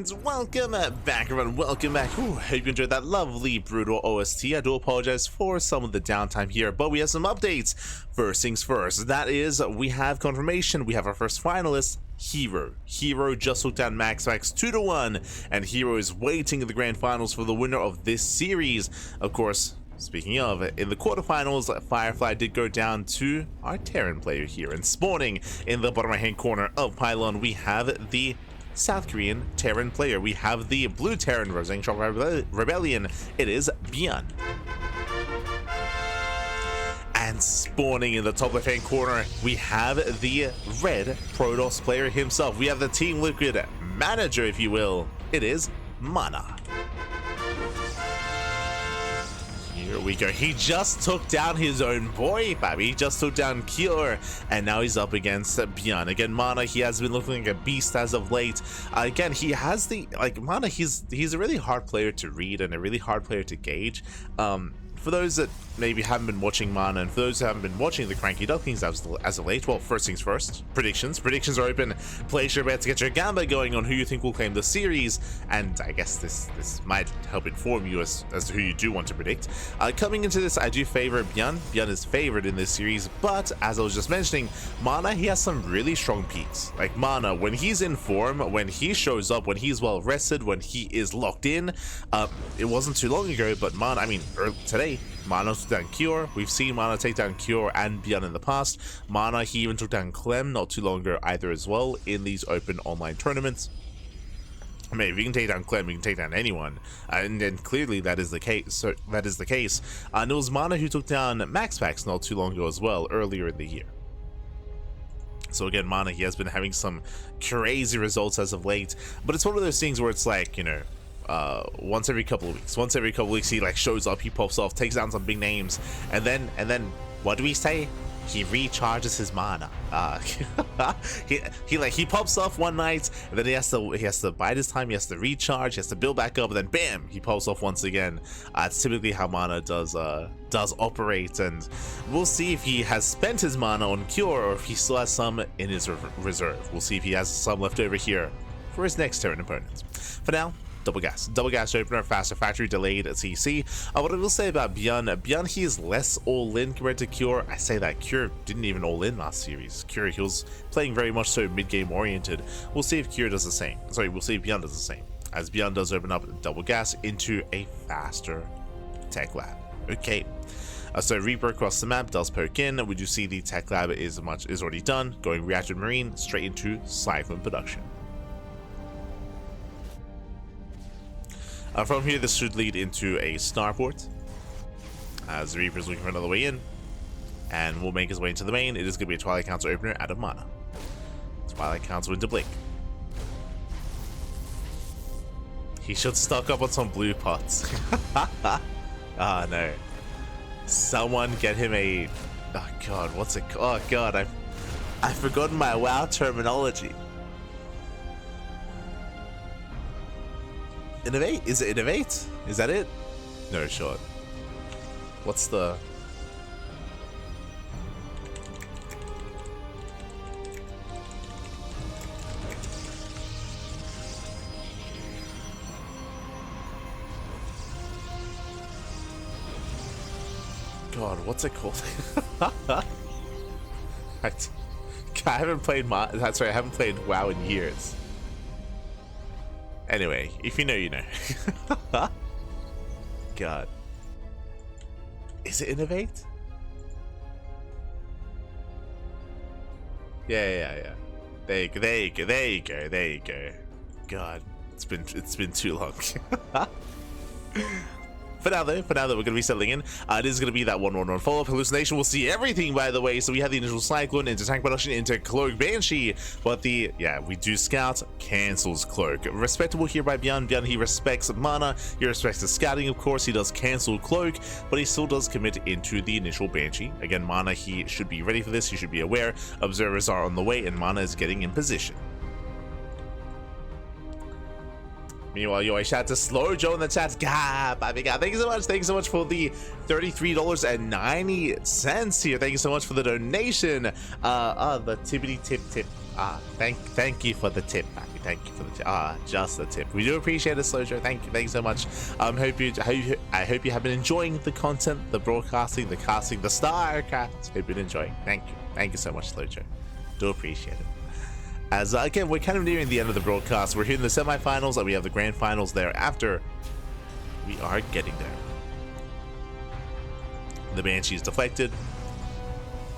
and welcome back, everyone. Welcome back. Hope you enjoyed that lovely brutal OST. I do apologize for some of the downtime here, but we have some updates. First things first, that is, we have confirmation. We have our first finalist, Hero. Hero just took down Max 2-1, and Hero is waiting in the grand finals for the winner of this series. Of course, speaking of, in the quarterfinals, Firefly did go down to our Terran player here. And spawning in the bottom right hand corner of Pylon, we have the South Korean Terran player. We have the blue Terran representing Rebellion. It is ByuN. And spawning in the top left hand corner, we have the red Protoss player himself. We have the Team Liquid manager, if you will. It is MaNa. Here we go. He just took down his own boy, baby. He just took down Cure, and now he's up against ByuN. Again, MaNa, he has been looking like a beast as of late. Again, he has the, MaNa, he's a really hard player to read and a really hard player to gauge. For those that maybe haven't been watching MaNa, and for those who haven't been watching the CranKy Ducklings as of late, well, first things first, predictions are open. Place your bets, get your gamba going on who you think will claim the series, and I guess this might help inform you as to who you do want to predict. Coming into this, I do favor ByuN. ByuN is favored in this series, but as I was just mentioning, MaNa, he has some really strong peaks. Like MaNa, when he's in form, when he shows up, when he's well rested, when he is locked in, it wasn't too long ago, but MaNa, I mean, today, MaNa took down Cure. We've seen MaNa take down Cure and ByuN in the past. MaNa, he even took down Clem not too long ago either as well in these open online tournaments. I mean, if you can take down Clem, you can take down anyone, and then clearly that is the case. So that is the case. And it was MaNa who took down Max not too long ago as well, earlier in the year. So again, MaNa, he has been having some crazy results as of late, but it's one of those things where it's like, you know, once every couple of weeks he like shows up, he pops off, takes down some big names, and then what do we say? He recharges his mana. He pops off one night, and then he has to bide his time, he has to recharge, he has to build back up, and then bam, he pops off once again. It's typically how MaNa does operate, and we'll see if he has spent his mana on Cure or if he still has some in his reserve. We'll see if he has some left over here for his next Terran opponent. For now, double gas opener, faster factory, delayed CC. What I will say about ByuN, he is less all-in compared to Cure. I say that Cure didn't even all-in last series. Cure, he was playing very much so mid-game oriented. We'll see if Cure does the same. Sorry, we'll see if ByuN does the same, as ByuN does open up double gas into a faster tech lab. Okay. So Reaper across the map does poke in. We do see the tech lab is already done, going reactor marine straight into Siphon production. From here, this should lead into a starport, as the Reaper's looking for another way in, and will make his way into the main. It is going to be a Twilight Council opener out of MaNa. Twilight Council into Blink. He should stock up on some blue pots. Ah, no. Someone get him a... Oh, God, what's it called? Oh, God, I've forgotten my WoW terminology. Innovate? Is it innovate? Is that it? No shot. What's the... God, what's it called? I haven't played that's right, I haven't played WoW in years. Anyway, if you know, you know. God. Is it innovate? Yeah. There you go. God, it's been too long. For now though, we're going to be settling in. It is going to be that 1-1-1 follow-up. Hallucination will see everything, by the way. So we have the initial Cyclone into tank production into Cloak Banshee. But we do Scout, cancels Cloak. Respectable here by ByuN. ByuN, he respects MaNa. He respects the scouting, of course. He does cancel Cloak, but he still does commit into the initial Banshee. Again, MaNa, he should be ready for this. He should be aware. Observers are on the way, and MaNa is getting in position. Meanwhile, yo, I shout to Slow Joe in the chat. God, thank you so much. Thank you so much for the $33.90 here. Thank you so much for the donation. The tippity tip. Thank you for the tip, baby. Thank you for the just the tip. We do appreciate it, Slojo. Thank you so much. I hope you have been enjoying the content, the broadcasting, the casting, the StarCraft. Hope you've been enjoying. Thank you so much, Slojo. Do appreciate it. As again, we're kind of nearing the end of the broadcast. We're here in the semifinals, and we have the grand finals thereafter. We are getting there. The Banshee is deflected.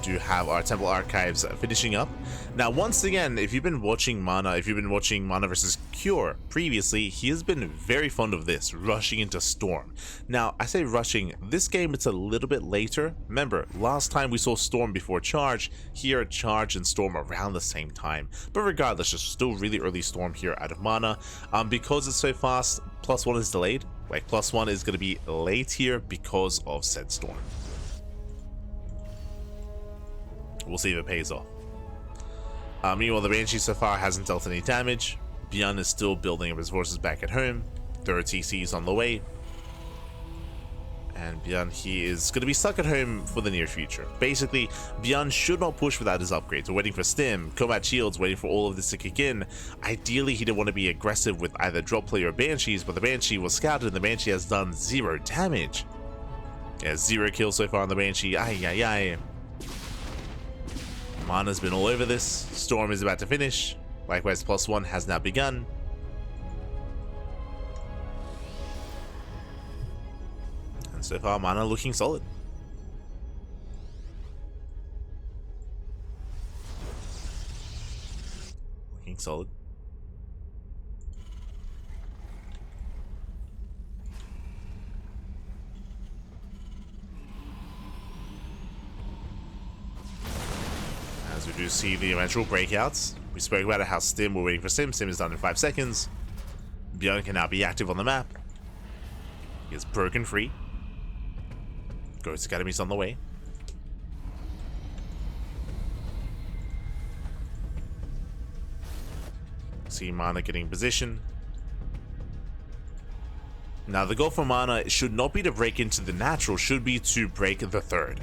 Do have our Temple Archives finishing up. Now, once again, if you've been watching MaNa, versus Cure previously, he has been very fond of this, rushing into Storm. Now, I say rushing, this game it's a little bit later. Remember, last time we saw Storm before Charge, here Charge and Storm around the same time. But regardless, it's still really early Storm here out of MaNa. Because it's so fast, +1 is delayed. Like, +1 is going to be late here because of said Storm. We'll see if it pays off. Meanwhile, the Banshee so far hasn't dealt any damage. ByuN is still building up his forces back at home. There are TCs on the way. And ByuN, he is going to be stuck at home for the near future. Basically, ByuN should not push without his upgrades. We're waiting for Stim, Combat Shields, waiting for all of this to kick in. Ideally, he didn't want to be aggressive with either Drop Play or Banshees, but the Banshee was scouted and the Banshee has done 0 damage. Yeah, 0 kills so far on the Banshee. Ay. MaNa's been all over this. Storm is about to finish. Likewise, +1 has now begun. And so far, MaNa looking solid. Looking solid. As we do see the eventual breakouts. We spoke about it, how Stim, we're waiting for Stim. Stim is done in 5 seconds. ByuN can now be active on the map. He is broken free. Ghost Academy's on the way. See MaNa getting position. Now the goal for MaNa should not be to break into the natural, should be to break the third.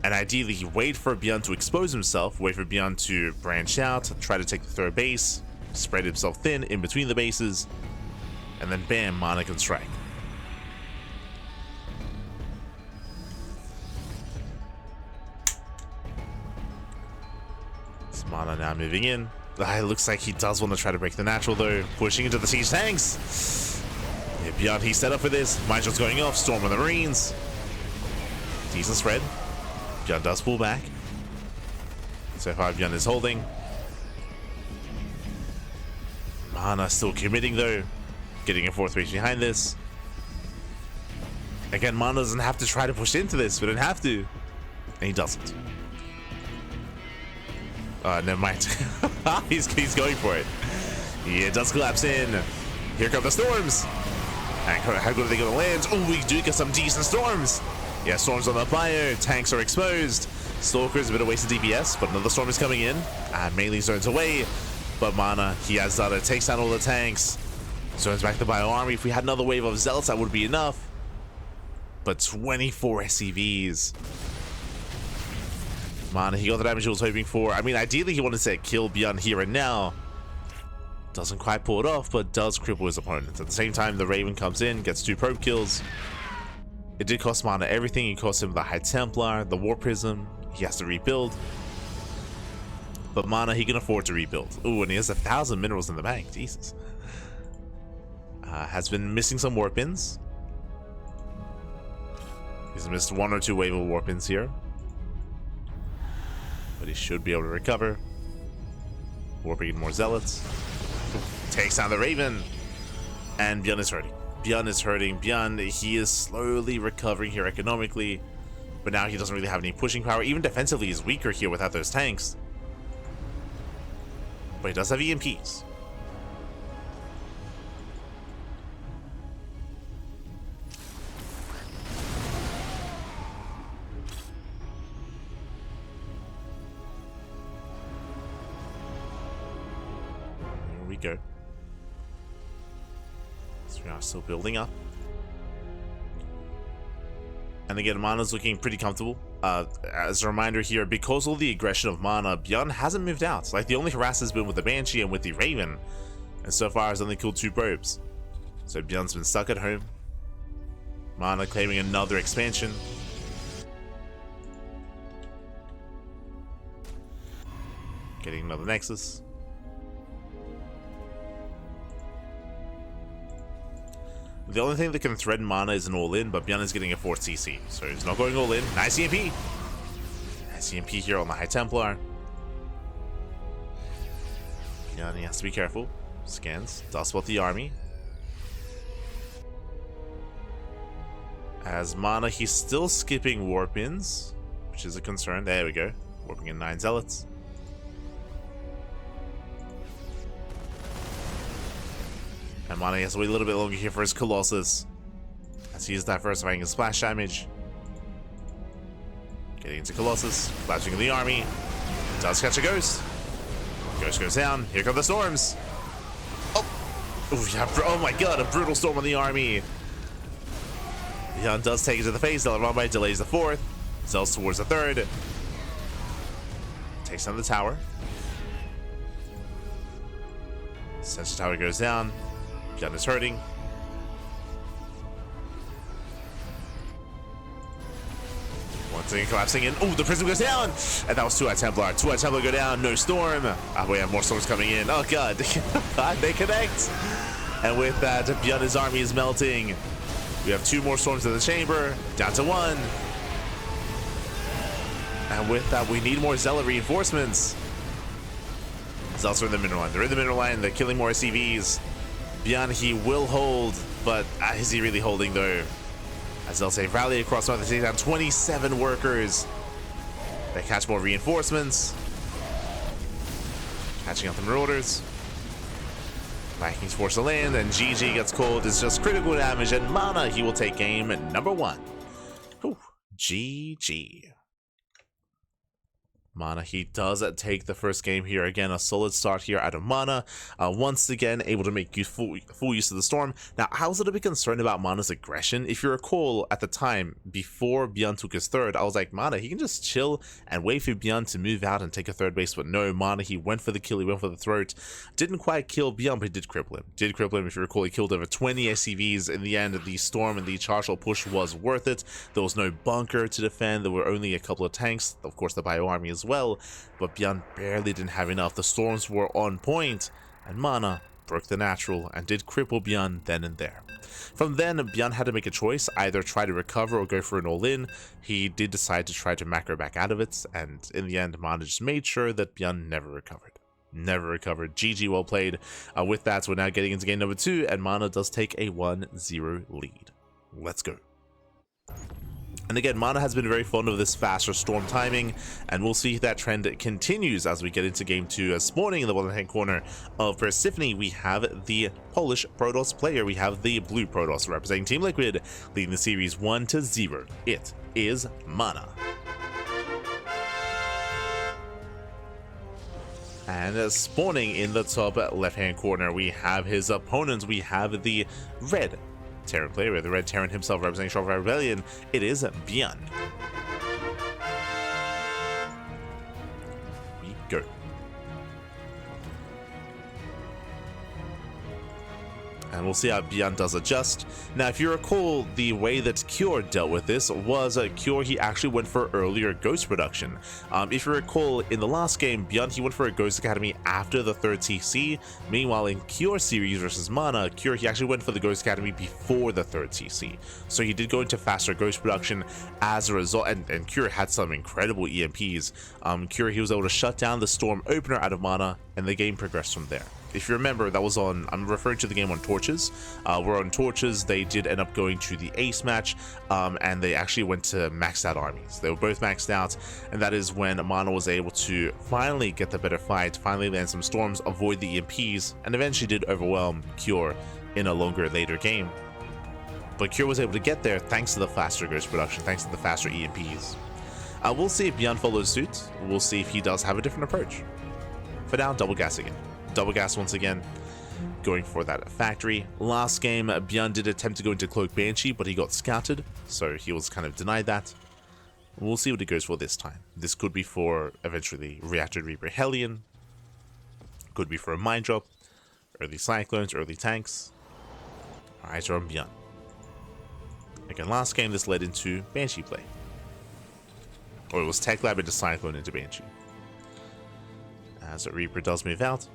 And ideally, he wait for ByuN to expose himself, wait for ByuN to branch out, try to take the third base, spread himself thin in between the bases, and then bam, MaNa can strike. It's MaNa now moving in. It looks like he does want to try to break the natural though, pushing into the siege tanks. Yeah, ByuN, he's set up for this. Mind Shot's going off, Storm on the Marines. Decent spread. ByuN does pull back. So far, ByuN is holding. MaNa still committing though, getting a 4th base behind this. Again, MaNa doesn't have to try to push into this, we don't have to. And he doesn't. Never mind. he's going for it. Yeah, it does collapse in. Here come the storms. And how good are they going to land? Oh, we do get some decent storms. Yeah, storms on the fire. Tanks are exposed. Stalker's a bit of wasted DPS, but another storm is coming in. And melee zones away. But MaNa, he has done it. Takes down all the tanks. Zones back the bio army. If we had another wave of zealots, that would be enough. But 24 SCVs. MaNa, he got the damage he was hoping for. I mean, ideally he wanted to kill ByuN here and now. Doesn't quite pull it off, but does cripple his opponent. At the same time, the Raven comes in, gets 2 probe kills. It did cost MaNa everything. It cost him the High Templar, the War Prism. He has to rebuild. But MaNa, he can afford to rebuild. Ooh, and he has 1,000 minerals in the bank. Jesus. Has been missing some warpins. He's missed 1 or 2 wave of warpins here. But he should be able to recover. Warping more zealots. Takes down the Raven. And ByuN is hurting. ByuN is hurting. ByuN, he is slowly recovering here economically. But now he doesn't really have any pushing power. Even defensively, he's weaker here without those tanks. But he does have EMPs. Go. So we are still building up. And again, MaNa's looking pretty comfortable. As a reminder here, because of the aggression of MaNa, ByuN hasn't moved out. Like, the only harass has been with the Banshee and with the Raven. and so far has only killed 2 probes. So ByuN's been stuck at home. MaNa claiming another expansion. Getting another Nexus. The only thing that can threaten MaNa is an all-in, but ByuN is getting a 4th CC, so he's not going all-in. Nice EMP! Nice EMP here on the High Templar. ByuN, he has to be careful. Scans, does spot the army. As MaNa, he's still skipping warp-ins, which is a concern. There we go. Warping in 9 Zealots. And MaNa has to wait a little bit longer here for his Colossus, as he is diversifying his splash damage. Getting into Colossus, flashing in the army. Does catch a Ghost. Ghost goes down. Here come the storms. Oh, yeah, oh my god, a brutal storm on the army. ByuN does take it to the face. By delays the 4th. Zells towards the 3rd. Takes down the tower. Sensor tower goes down. ByuN is hurting. Once again collapsing in. Oh, the prism goes down! And that was 2 Templar. 2 Templar go down. No storm. We have more storms coming in. Oh god. They connect. And with that, ByuN's army is melting. We have 2 more storms in the chamber. Down to 1. And with that, we need more Zealot reinforcements. Zealots are in the mineral line. They're in the mineral line. They're killing more SCVs. ByuN, he will hold, but is he really holding though? As they'll say, rally across north, they take down 27 workers. They catch more reinforcements. Catching up the Marauders. Vikings force the land, and GG gets called. It's just critical damage, and MaNa, he will take game number 1. Whew. GG. MaNa, he does take the first game here. Again, a solid start here out of MaNa. Once again, able to make full use of the storm. Now, I was a little bit concerned about MaNa's aggression. If you recall, at the time, before ByuN took his 3rd, I was like, MaNa, he can just chill and wait for ByuN to move out and take a 3rd base. But no, MaNa, he went for the kill. He went for the throat. Didn't quite kill ByuN, but he did cripple him. If you recall, he killed over 20 SCVs. In the end, the storm and the charge push was worth it. There was no bunker to defend. There were only a couple of tanks. Of course, the ByuN army as well, but ByuN barely didn't have enough. The storms were on point, and MaNa broke the natural and did cripple ByuN then and there. From then, ByuN had to make a choice, either try to recover or go for an all-in. He did decide to try to macro back out of it, and in the end, MaNa just made sure that ByuN never recovered. GG, well played. With that, we're now getting into game number 2, and MaNa does take a 1-0 lead. Let's go. And again, MaNa has been very fond of this faster storm timing, and we'll see if that trend continues as we get into game 2. Spawning in the bottom hand corner of Persephone, we have the Polish Protoss player. We have the blue Protoss representing Team Liquid, leading the series 1-0. It is MaNa. And spawning in the top left-hand corner, we have his opponents. We have the red Terran player, the red Terran himself representing StarCraft Rebellion. It is ByuN. We go. And we'll see how ByuN does adjust. Now, if you recall, the way that Cure dealt with this was Cure, he actually went for earlier Ghost production. If you recall, in the last game, ByuN, he went for a Ghost Academy after the 3rd CC. Meanwhile, in Cure series versus MaNa, Cure, he actually went for the Ghost Academy before the 3rd CC. So he did go into faster Ghost production as a result, and Cure had some incredible EMPs. Cure, he was able to shut down the Storm opener out of MaNa, and the game progressed from there. If you remember, that was on, I'm referring to the game on Torches. We're on Torches, they did end up going to the Ace match, and they actually went to maxed out armies. They were both maxed out, and that is when MaNa was able to finally get the better fight, finally land some storms, avoid the EMPs, and eventually did overwhelm Cure in a later game. But Cure was able to get there thanks to the faster Ghost production, thanks to the faster EMPs. We'll see if ByuN follows suit. We'll see if he does have a different approach. For now, double gas again. Double gas once again, going for that factory. Last game, ByuN did attempt to go into Cloak Banshee, but he got scouted, so he was kind of denied that. We'll see what he goes for this time. This could be for eventually Reactor Reaper Hellion, could be for a Mine Drop, Early Cyclones, early tanks. Our eyes are on ByuN. Again, last game this led into Banshee play. Or it was Tech Lab into Cyclone into Banshee. As a Reaper does move out.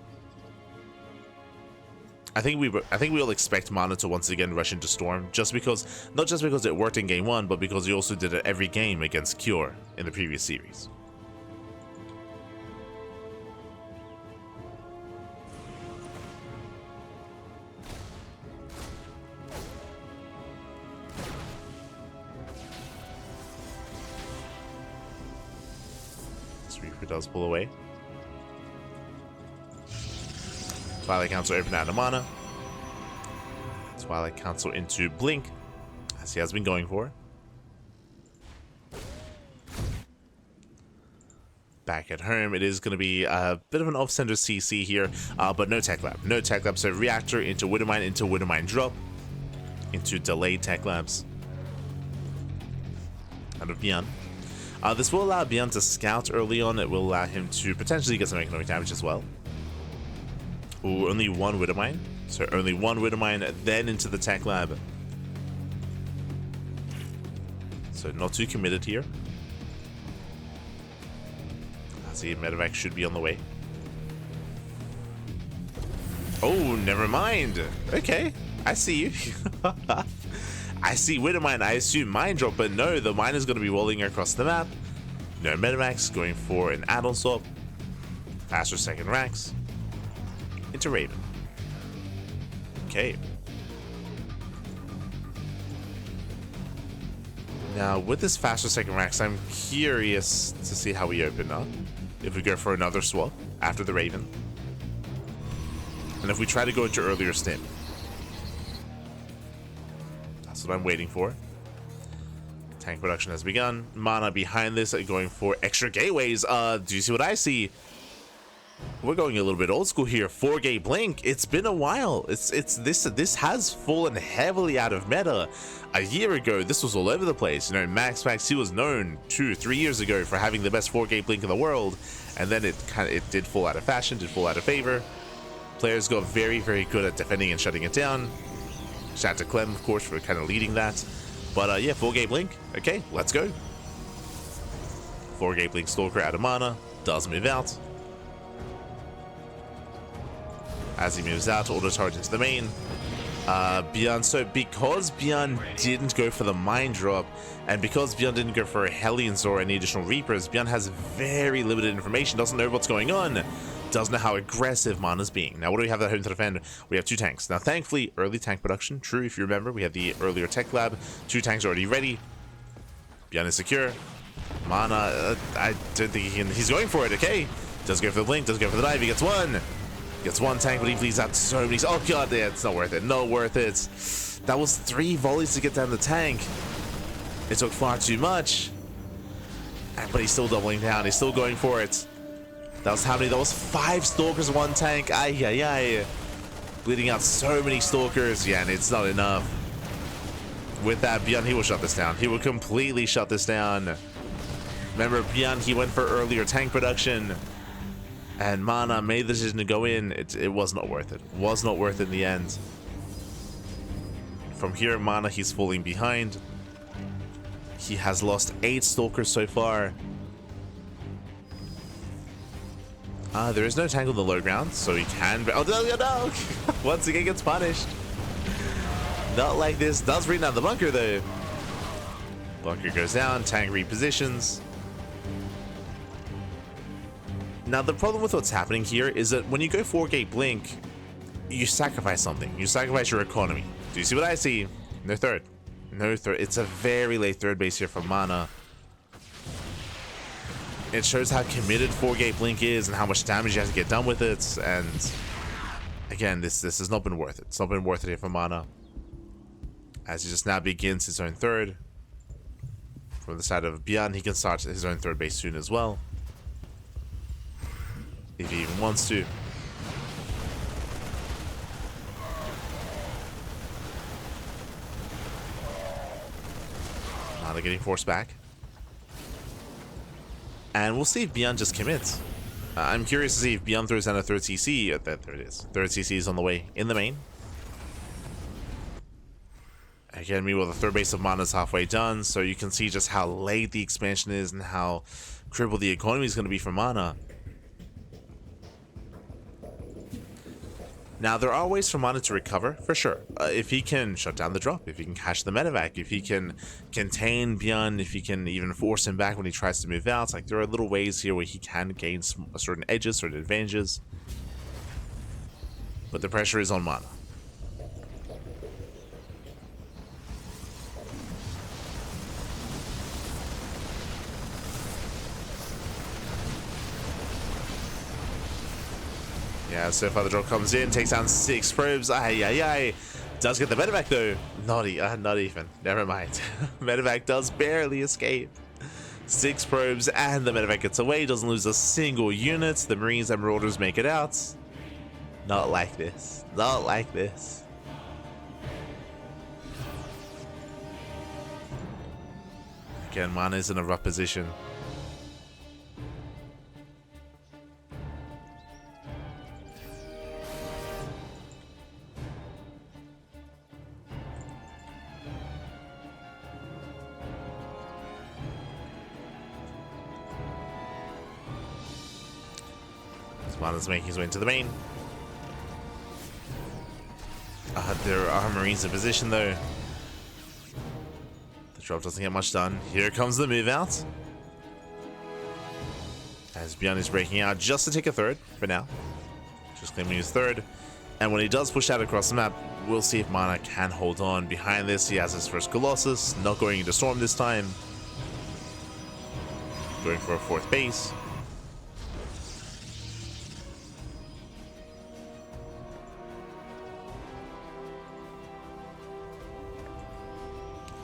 I think we all expect MaNa to once again rush into Storm, just because, not just because it worked in game 1, but because he also did it every game against Cure in the previous series. This Reaper does pull away. Twilight Council open out of MaNa. Twilight Council into Blink, as he has been going for. Back at home, it is going to be a bit of an off-center CC here, but no Tech Lab. No Tech Lab, so Reactor into Widowmine drop, into delayed Tech Labs. Out of ByuN. This will allow ByuN to scout early on. It will allow him to potentially get some economic damage as well. Ooh, only one Widowmine. So only one Widowmine, then into the Tech Lab. So not too committed here. I see Medevac should be on the way. Oh, never mind. Okay, I see you. I see Widowmine. I assume Mine Drop, but no, the mine is going to be rolling across the map. No Medevac's going for an add-on swap. Faster second racks. Into Raven. Okay. Now, with this faster second racks, I'm curious to see how we open up. If we go for another swap after the Raven. And if we try to go into earlier stim. That's what I'm waiting for. Tank production has begun. MaNa behind this, going for extra gateways. Do you see what I see? We're going a little bit old school here. 4-gate blink. It's been a while. This has fallen heavily out of meta. A year ago, this was all over the place. You know, Max, he was known 2-3 years ago for having the best 4-gate blink in the world, and then it did fall out of fashion, did fall out of favor. Players got very, very good at defending and shutting it down. Shout out to Clem, of course, for kind of leading that. But yeah, 4-gate blink. Okay, let's go. 4-gate blink Stalker out of MaNa. Does move out. As he moves out, auto charge into the main. ByuN, so because ByuN didn't go for the mine drop, and because ByuN didn't go for a Hellions or any additional Reapers, ByuN has very limited information, doesn't know what's going on, doesn't know how aggressive MaNa's being. Now, what do we have at home to defend? We have 2 tanks. Now, thankfully, early tank production. True, if you remember, we had the earlier Tech Lab. 2 tanks already ready. ByuN is secure. MaNa, I don't think he's going for it, okay. Does go for the blink, does go for the dive, he gets one. Gets one tank, but he bleeds out so many. Oh god, yeah, it's not worth it. Not worth it. That was 3 volleys to get down the tank. It took far too much. But he's still doubling down. He's still going for it. That was how many? That was 5 stalkers, 1 tank. Ay, ay, ay. Bleeding out so many stalkers. Yeah, and it's not enough. With that, ByuN, he will shut this down. He will completely shut this down. Remember, ByuN, he went for earlier tank production. And MaNa made the decision to go in. It was not worth it. Was not worth it in the end. From here, MaNa, he's falling behind. He has lost 8 stalkers so far. There is no tank on the low ground, so he can. Oh no! Once again gets punished. Not like this. Does bring down the bunker though. Bunker goes down. Tank repositions. Now, the problem with what's happening here is that when you go 4-gate blink, you sacrifice something. You sacrifice your economy. Do you see what I see? No third. No third. It's a very late third base here from MaNa. It shows how committed 4-gate blink is and how much damage you have to get done with it. And again, this has not been worth it. It's not been worth it here for MaNa. As he just now begins his own third. From the side of ByuN, he can start his own third base soon as well. If he even wants to. Now they're getting forced back. And we'll see if ByuN just commits. I'm curious to see if ByuN throws down a third CC. There it is. Third CC is on the way in the main. Again, meanwhile, the third base of MaNa is halfway done, so you can see just how late the expansion is and how critical the economy is going to be for MaNa. Now, there are ways for MaNa to recover, for sure. If he can shut down the drop, if he can catch the medevac, if he can contain ByuN, if he can even force him back when he tries to move out, like there are little ways here where he can gain certain edges, certain advantages. But the pressure is on MaNa. Yeah, so far the drop comes in, takes down 6 probes. Ay. Does get the medevac though. Not even. Never mind. Medevac does barely escape. 6 probes and the medevac gets away. Doesn't lose a single unit. The Marines and Marauders make it out. Not like this. Not like this. Again, MaNa is in a rough position. MaNa's making his way into the main. There are Marines in position though. The drop doesn't get much done. Here comes the move out. As ByuN is breaking out just to take a third for now. Just claiming his third. And when he does push out across the map, we'll see if MaNa can hold on. Behind this, he has his first Colossus. Not going into Storm this time. Going for a 4th base.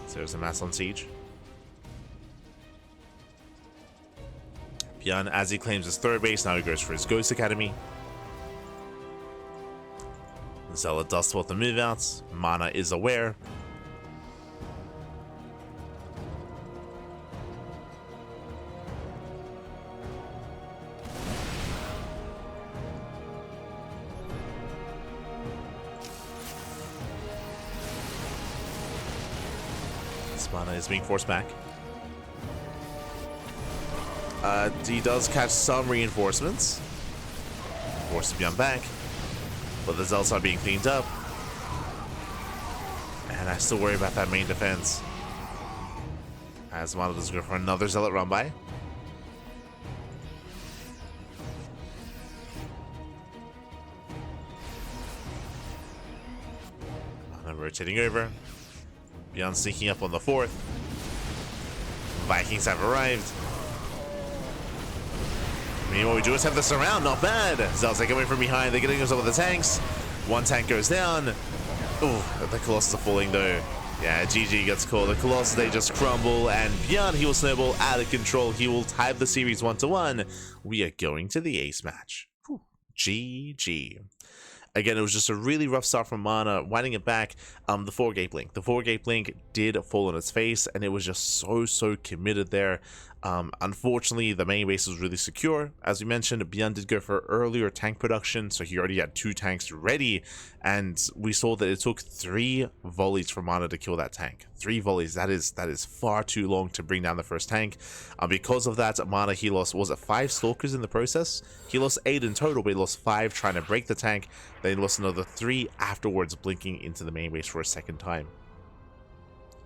So there's a mass on siege. ByuN, as he claims his 3rd base, now he goes for his Ghost Academy. Zealot does spot the move outs. MaNa is aware. MaNa is being forced back. He does catch some reinforcements. Forces ByuN back. But the Zealots are being cleaned up. And I still worry about that main defense. As MaNa does go for another Zealot run by. MaNa rotating over. ByuN sneaking up on the 4th. Vikings have arrived. Meanwhile, we do just have the surround, not bad. Zealots take away from behind, they're getting themselves with the tanks. 1 tank goes down. Ooh, the Colossus are falling though. Yeah, GG gets called. The Colossus, they just crumble, and ByuN, he will snowball out of control. He will tie the series 1-1. We are going to the ace match. Whew. GG. Again, it was just a really rough start from MaNa, winding it back. The 4-gate blink. The 4-gate blink did fall on its face, and it was just so committed there. Unfortunately, the main base was really secure. As we mentioned, ByuN did go for earlier tank production, so he already had 2 tanks ready, and we saw that it took 3 volleys for MaNa to kill that tank. 3 volleys, that is far too long to bring down the first tank. Because of that, MaNa, he lost, was it 5 Stalkers in the process? He lost 8 in total, but he lost 5 trying to break the tank, then he lost another 3 afterwards, blinking into the main base for a second time.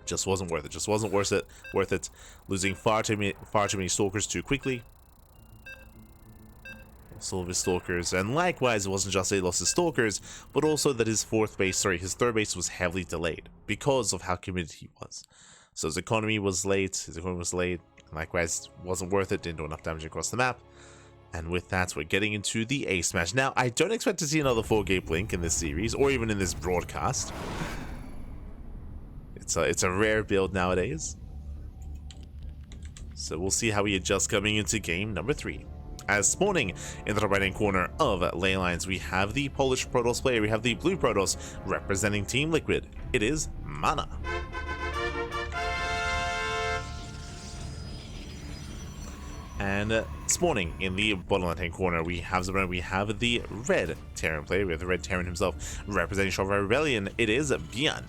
Just wasn't worth it. Just wasn't worth it. Losing far too many Stalkers too quickly. All of his Stalkers, and likewise, it wasn't just that he lost his Stalkers, but also that his 3rd base was heavily delayed because of how committed he was. So his economy was late. Likewise, wasn't worth it. Didn't do enough damage across the map. And with that, we're getting into the ace match. Now, I don't expect to see another 4-gate blink in this series, or even in this broadcast. It's a rare build nowadays. So we'll see how he adjusts coming into game number 3. As spawning in the top right hand corner of ley lines, we have the Polish Protoss player. We have the blue Protoss representing Team Liquid. It is MaNa. And Spawning in the bottom left-hand corner, we have the red Terran player. We have the red Terran himself representing Shore Rebellion. It is ByuN.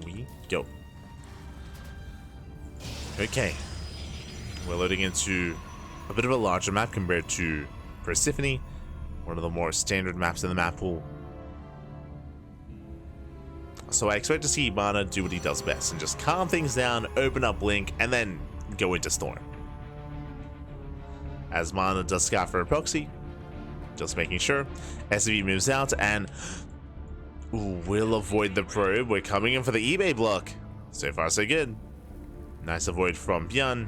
We go. Okay. We're loading into a bit of a larger map compared to Persephone, one of the more standard maps in the map pool. So I expect to see MaNa do what he does best and just calm things down, open up Blink, and then go into Storm. As MaNa does scout for a proxy, just making sure. SCV moves out and will avoid the probe. We're coming in for the eBay block. So far so good. Nice avoid from ByuN.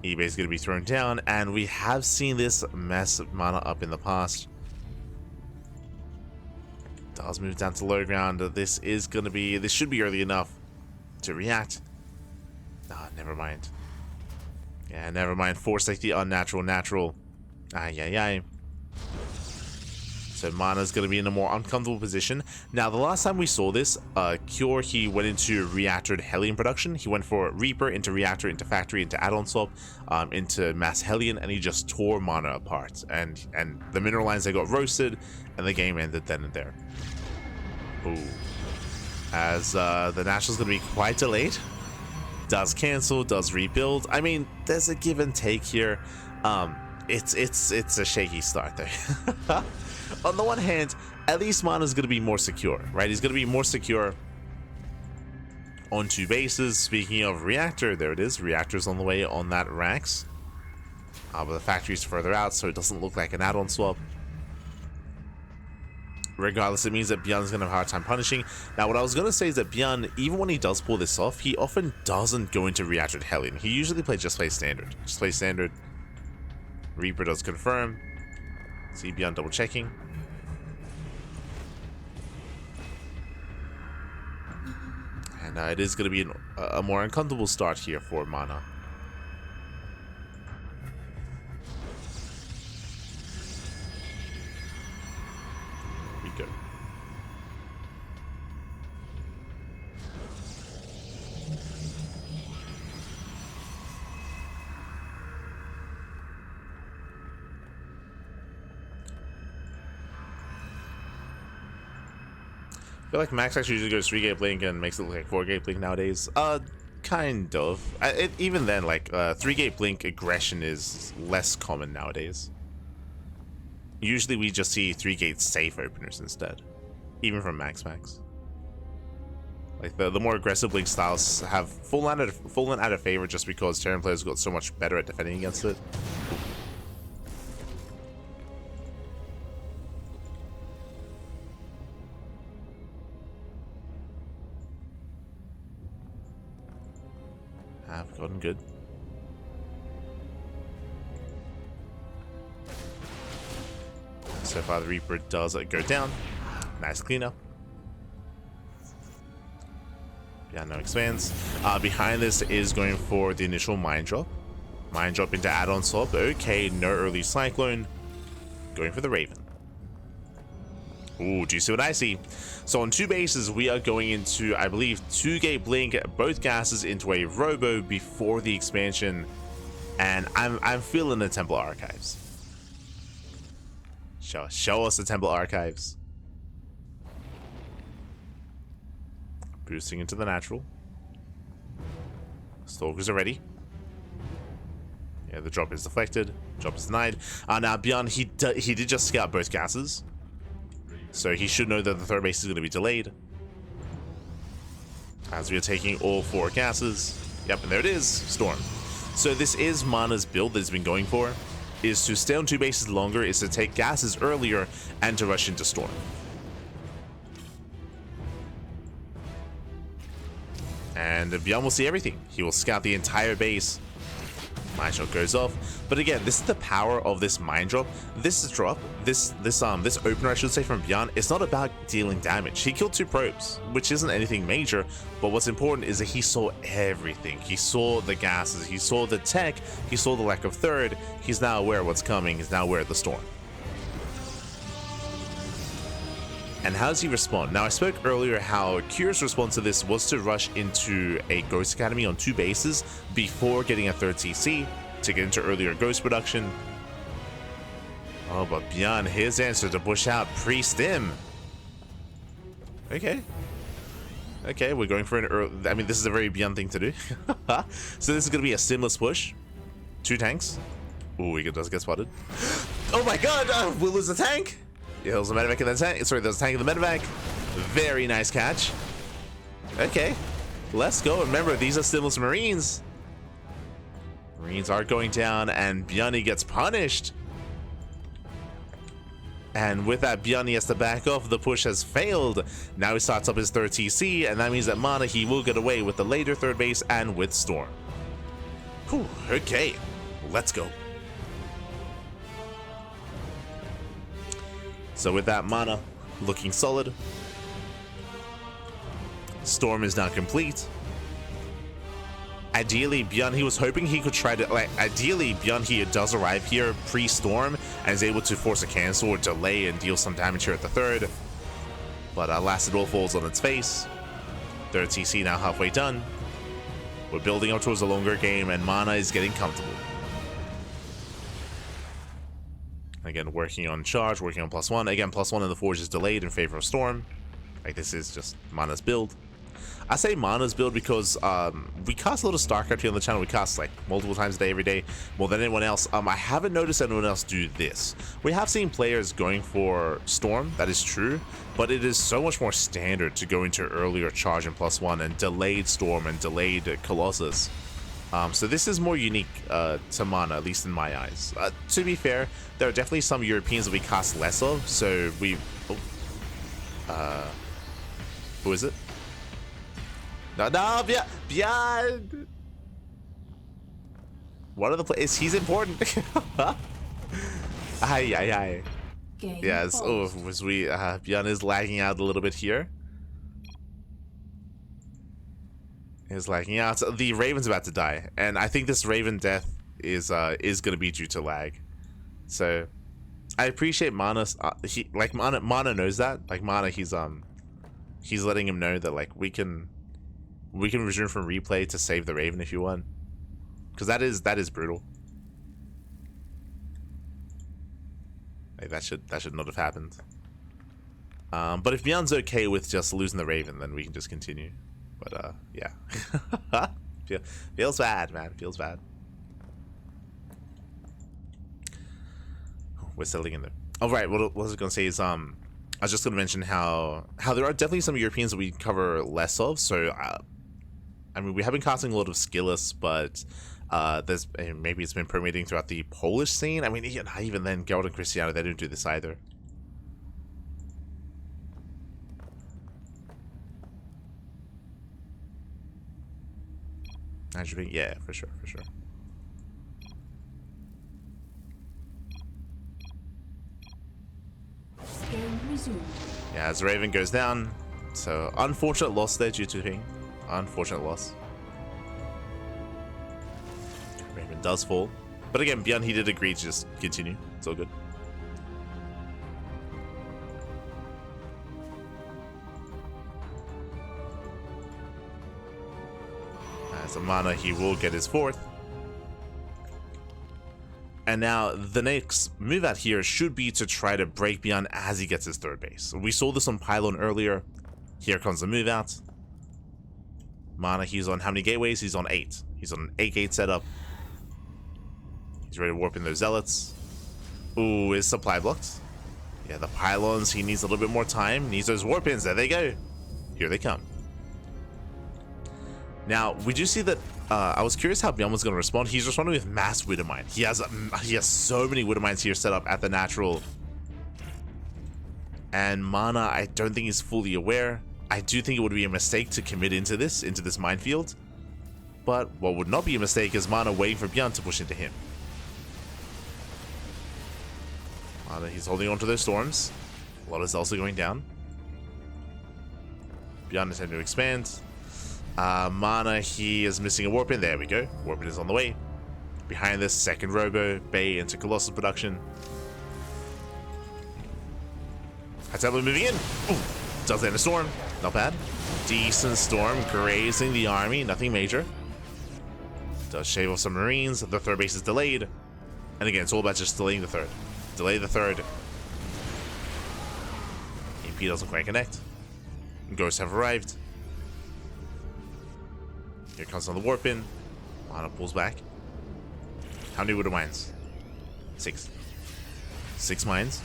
eBay's going to be thrown down, and we have seen this mess MaNa up in the past. Does move down to low ground. This should be early enough to react. Ah, never mind. Yeah, never mind. Force like the unnatural natural. Ay. So MaNa's going to be in a more uncomfortable position. Now, the last time we saw this, Cure, he went into Reactor to Hellion production. He went for Reaper into Reactor, into Factory, into Add-on Swap, into Mass Hellion, and he just tore MaNa apart. And the mineral lines, they got roasted, and the game ended then and there. Ooh. As the National's going to be quite delayed. Does cancel, does rebuild. I mean, there's a give and take here. It's a shaky start there. On the one hand, at least MaNa's going to be more secure, right? He's going to be more secure on 2 bases. Speaking of Reactor, there it is. Reactor's on the way on that Rax. But the Factory's further out, so it doesn't look like an add-on swap. Regardless, it means that ByuN's going to have a hard time punishing. Now, what I was going to say is that ByuN, even when he does pull this off, he often doesn't go into Reactor to Hellion. He usually plays Standard. Just play Standard. Reaper does confirm. See ByuN double checking. And it is going to be a more uncomfortable start here for MaNa. Here we go. I feel like Max actually usually goes 3-gate blink and makes it look like 4-gate blink nowadays. Kind of. Even then, like, 3-gate blink aggression is less common nowadays. Usually we just see 3-gate safe openers instead. Even from Max. Like, the more aggressive blink styles have fallen out of favor just because Terran players got so much better at defending against it. Have gotten good. So far the Reaper does go down. Nice cleanup. Yeah, no expands. Behind this is going for the initial mine drop. Mine drop into add-on swap. Okay, no early Cyclone. Going for the Raven. Ooh, do you see what I see? So on 2 bases, we are going into, I believe, 2-gate blink, both gases into a Robo before the expansion, and I'm feeling the Temple Archives. Show us the Temple Archives. Boosting into the natural. Stalkers are ready. Yeah, the drop is deflected. Drop is denied. Now ByuN, he did just scout both gases. So he should know that the 3rd base is going to be delayed. As we are taking all 4 gases. Yep, and there it is. Storm. So this is MaNa's build that he's been going for. Is to stay on 2 bases longer, is to take gases earlier, and to rush into Storm. And ByuN will see everything. He will scout the entire base. Mine shot goes off, but again, this is the power of this mine drop. This opener, I should say, from ByuN. It's not about dealing damage. He killed 2 probes, which isn't anything major, but what's important is that he saw everything. He saw the gases, he saw the tech, he saw the lack of 3rd. He's now aware of what's coming. He's now aware of the storm. And how does he respond? Now, I spoke earlier how Kyr's response to this was to rush into a Ghost Academy on 2 bases before getting a 3rd CC to get into earlier Ghost production. Oh, but ByuN, his answer to push out pre-stim. Okay. Okay, we're going for an early... I mean, this is a very ByuN thing to do. So this is going to be a stimless push. 2 tanks. Ooh, he does get spotted. Oh my god! We'll lose the tank! Yeah, there's a medevac in the tank. Sorry, there's a tank in the medevac. Very nice catch. Okay. Let's go. Remember, these are stimless Marines. Marines are going down, and ByuN gets punished. And with that, ByuN has to back off. The push has failed. Now he starts up his 3rd TC, and that means that MaNa, he will get away with the later 3rd base and with Storm. Whew, okay. Let's go. So with that, MaNa looking solid. Storm is now complete. Ideally, ByuN, he was hoping he could try to, ideally, ByuN, he does arrive here pre-Storm and is able to force a cancel or delay and deal some damage here at the 3rd. But alas, it all falls on its face. 3rd TC now halfway done. We're building up towards a longer game, and MaNa is getting comfortable. Again, working on charge, working on +1. Again, +1 in the Forge is delayed in favor of Storm. Like, this is just MaNa's build. I say MaNa's build because we cast a lot of StarCraft here on the channel. We cast like multiple times a day, every day, more than anyone else. I haven't noticed anyone else do this. We have seen players going for Storm, that is true, but it is so much more standard to go into earlier charge and +1 and delayed Storm and delayed Colossus. So this is more unique to MaNa, at least in my eyes. To be fair, there are definitely some Europeans that we cast less of, so we... who is it? No, ByuN! What are the players? He's important. Aye. Yes, oh, was we... ByuN is lagging out a little bit here. Is lagging out. The Raven's about to die, and I think this Raven death is gonna be due to lag. So I appreciate MaNa's MaNa knows that. Like MaNa, he's letting him know that like we can resume from replay to save the Raven if you want, because that is brutal. Like that should not have happened. But if ByuN's okay with just losing the Raven, then we can just continue. But yeah. Feels bad, man. Feels bad. We're settling in there. All right. What I was gonna say is I was just gonna mention how there are definitely some Europeans that we cover less of. So I mean, we have been casting a lot of Skillus, but there's maybe it's been permeating throughout the Polish scene. I mean, even then, Geralt and Cristiano, they don't do this either. Yeah, for sure. Yeah, as Raven goes down, so unfortunate loss there due to ping. Unfortunate loss. Raven does fall, but again, ByuN, he did agree to just continue. It's all good. As a MaNa, he will get his 4th. And now the next move out here should be to try to break ByuN as he gets his 3rd base. We saw this on Pylon earlier. Here comes the move out. MaNa, he's on how many gateways? He's on 8. He's on an 8-gate setup. He's ready to warp in those zealots. Ooh, is supply blocked? Yeah, the pylons, he needs a little bit more time. Needs those warp ins. There they go. Here they come. Now, we do see that, I was curious how ByuN was going to respond. He's responding with mass Widowmine. He has so many Widowmines here set up at the natural. And MaNa, I don't think he's fully aware. I do think it would be a mistake to commit into this minefield. But what would not be a mistake is MaNa waiting for ByuN to push into him. MaNa, he's holding on to those storms. A lot is also going down. ByuN is having to expand. MaNa, he is missing a warp in. There we go. Warp in is on the way. Behind this, second Robo, Bay into Colossus production. High Templar moving in. Ooh, does land a storm. Not bad. Decent storm grazing the army. Nothing major. Does shave off some Marines. The third base is delayed. And again, it's all about just delaying the third. Delay the third. EP doesn't quite connect. Ghosts have arrived. Here comes another warp in. MaNa pulls back. How many Widow Mines? 6. 6 mines.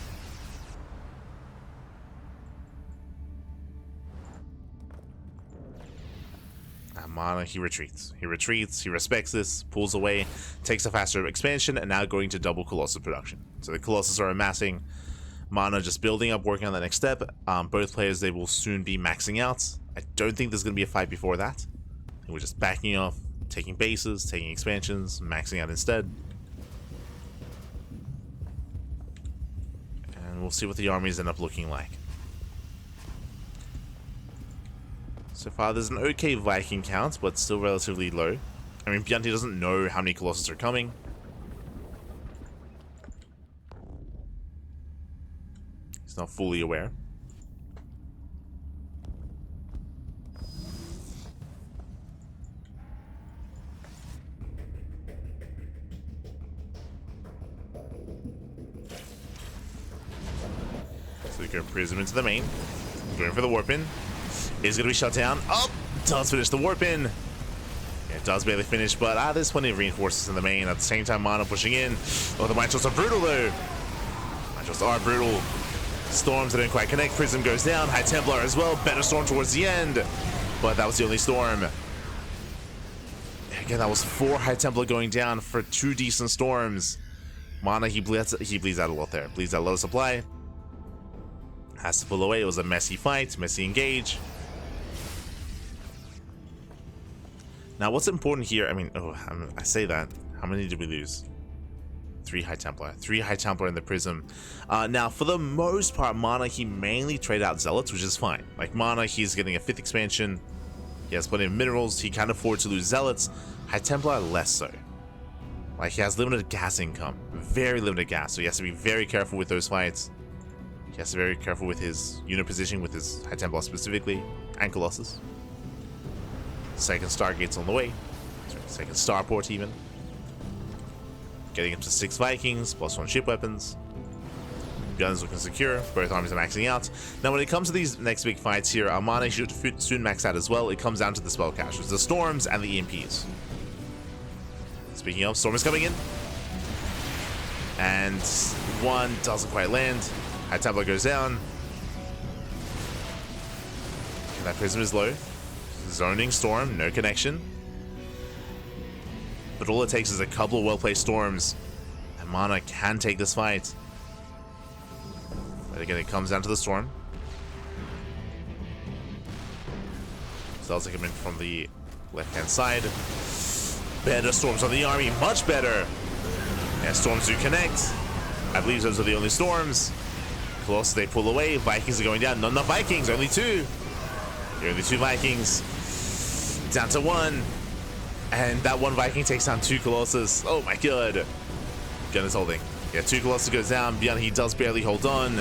MaNa, he retreats. He retreats, he respects this, pulls away, takes a faster expansion, and now going to double Colossus production. So the Colossus are amassing. MaNa just building up, working on the next step. Both players, they will soon be maxing out. I don't think there's going to be a fight before that. We're just backing off, taking bases, taking expansions, maxing out instead. And we'll see what the armies end up looking like. So far, there's an okay Viking count, but still relatively low. I mean, ByuN doesn't know how many Colossus are coming. He's not fully aware. So we go Prism into the main. Going for the warp in. Is going to be shut down. Oh, does finish the warp in. Yeah, it does barely finish, but there's plenty of reinforcements in the main. At the same time, MaNa pushing in. Oh, the mine shots are brutal though. Mine shots are brutal. Storms that don't quite connect. Prism goes down. High Templar as well. Better storm towards the end, but that was the only storm. Again, that was 4 High Templar going down for 2 decent storms. MaNa, he bleeds out a lot there. Bleeds out a lot of supply. Has to pull away. It was a messy fight, messy engage. Now, what's important here? I mean, I say that. How many did we lose? 3 High Templar. 3 High Templar in the Prism. Now, for the most part, MaNa, he mainly traded out Zealots, which is fine. Like, MaNa, he's getting a 5th expansion. He has plenty of minerals. He can't afford to lose Zealots. High Templar, less so. Like, he has limited gas income. Very limited gas, so he has to be very careful with those fights. He has to be very careful with his unit positioning, with his High Templar specifically, and Colossus. Second Stargate's on the way. Sorry, second Starport even. Getting up to 6 Vikings, +1 ship weapons. ByuN's looking secure. Both armies are maxing out. Now, when it comes to these next big fights here, MaNa should soon max out as well. It comes down to the spell casters, the Storms and the EMPs. Speaking of, Storm is coming in. And one doesn't quite land. High Templar goes down. And that Prism is low. Zoning Storm, no connection. But all it takes is a couple of well-placed storms, and MaNa can take this fight. But again, it comes down to the storm. Cells come in from the left-hand side. Better storms on the army, much better. Yeah, storms do connect. I believe those are the only storms. Colossus, they pull away. Vikings are going down. Not enough Vikings, only 2. There are only 2 Vikings. Down to 1. And that 1 Viking takes down 2 Colossus. Oh my god. ByuN is holding. Yeah, 2 Colossus goes down. ByuN, he does barely hold on.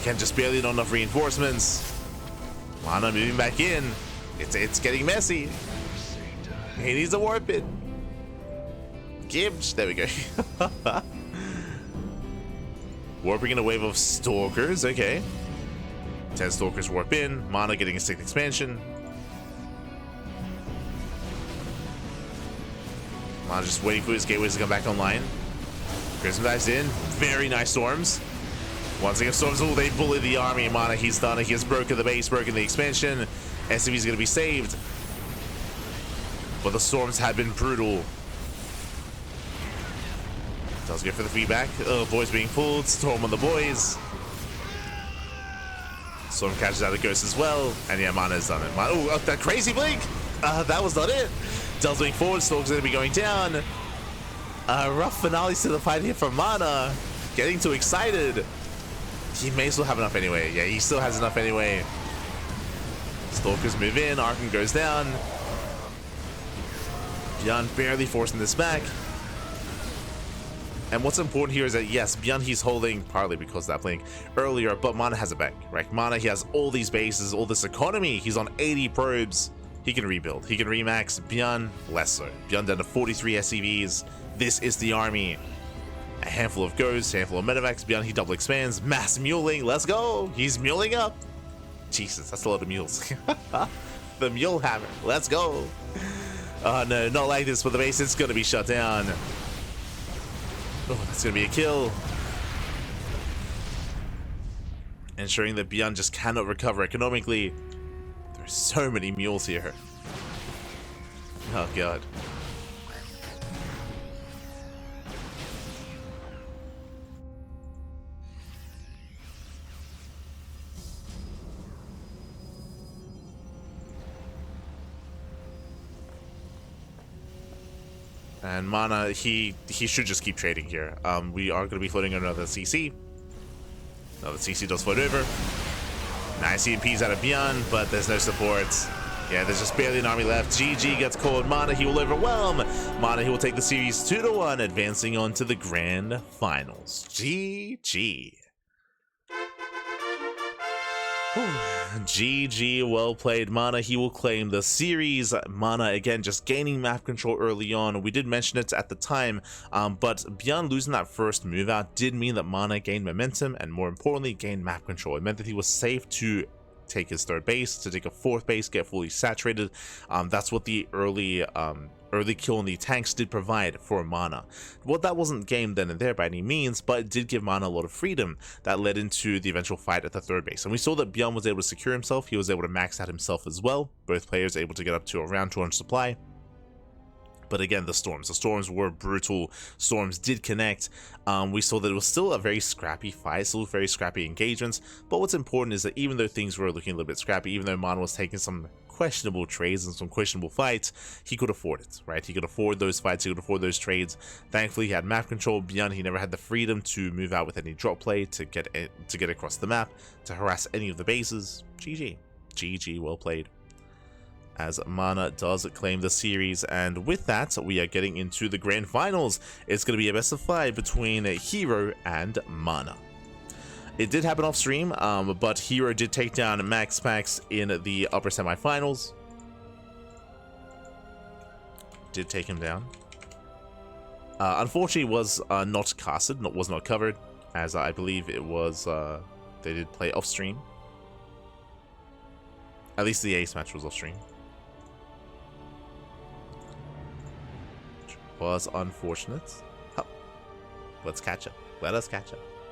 Again, just barely not enough reinforcements. MaNa moving back in. It's getting messy. He needs a warp it. Gibbs. There we go. Warping in a wave of Stalkers. Okay. 10 Stalkers warp in. MaNa getting a 6th expansion. MaNa just waiting for his gateways to come back online. Prism dives in. Very nice storms. Once again, storms, they bully the army. MaNa, he's done it. He has broken the base, broken the expansion. SCV's going to be saved. But the storms have been brutal. Does go for the feedback. Boys being pulled. Storm on the boys. Storm catches out a ghost as well. And yeah, MaNa has done it. Oh, that crazy blink. That was not it. Del's moving forward. Storm's going to be going down. Rough finale to the fight here from MaNa. Getting too excited. He may still have enough anyway. Yeah, he still has enough anyway. Stalkers move in. Arkham goes down. ByuN barely forcing this back. And what's important here is that, yes, ByuN, he's holding partly because of that blink earlier, but MaNa has a bank, right? MaNa, he has all these bases, all this economy. He's on 80 probes. He can rebuild. He can remax. ByuN, less so. ByuN down to 43 SCVs. This is the army. A handful of ghosts, handful of medevacs. ByuN, he double expands. Mass muling. Let's go. He's muling up. Jesus, that's a lot of mules. The mule hammer. Let's go. Oh, no, not like this for the base. It's going to be shut down. Oh, that's going to be a kill. Ensuring that ByuN just cannot recover economically. There's so many mules here. Oh, God. And MaNa, he should just keep trading here. We are going to be floating another CC. Another CC does float over. Nice EMPs out of ByuN, but there's no support. Yeah, there's just barely an army left. GG gets called. MaNa, he will overwhelm. MaNa, he will take the series 2-1, advancing on to the grand finals. GG. GG, well played. MaNa, he will claim the series. MaNa, again, just gaining map control early on. We did mention it at the time, but ByuN losing that first move out did mean that MaNa gained momentum and, more importantly, gained map control. It meant that he was safe to take his third base, to take a fourth base, get fully saturated. That's what the early kill on the tanks did provide for MaNa. Well, that wasn't game then and there by any means, but it did give MaNa a lot of freedom that led into the eventual fight at the third base. And we saw that ByuN was able to secure himself. He was able to max out himself as well. Both players able to get up to around 200 supply. But again, the storms were brutal. Storms did connect. We saw that it was still a very scrappy fight, still very scrappy engagements. But what's important is that even though things were looking a little bit scrappy, even though MaNa was taking some questionable trades and some questionable fights, he could afford it, right? He could afford those fights, he could afford those trades. Thankfully, he had map control. ByuN, he never had the freedom to move out with any drop play, to get across the map, to harass any of the bases. GG. GG, well played. As MaNa does claim the series, and with that, we are getting into the grand finals. It's going to be a best of 5 between Hero and MaNa. It did happen off stream, but Hero did take down MaxPax in the upper semifinals. Did take him down. Unfortunately, was not casted, was not covered, as I believe it was. They did play off stream. At least the ace match was off stream. Was unfortunate. Oh, let's catch up. Let us catch up.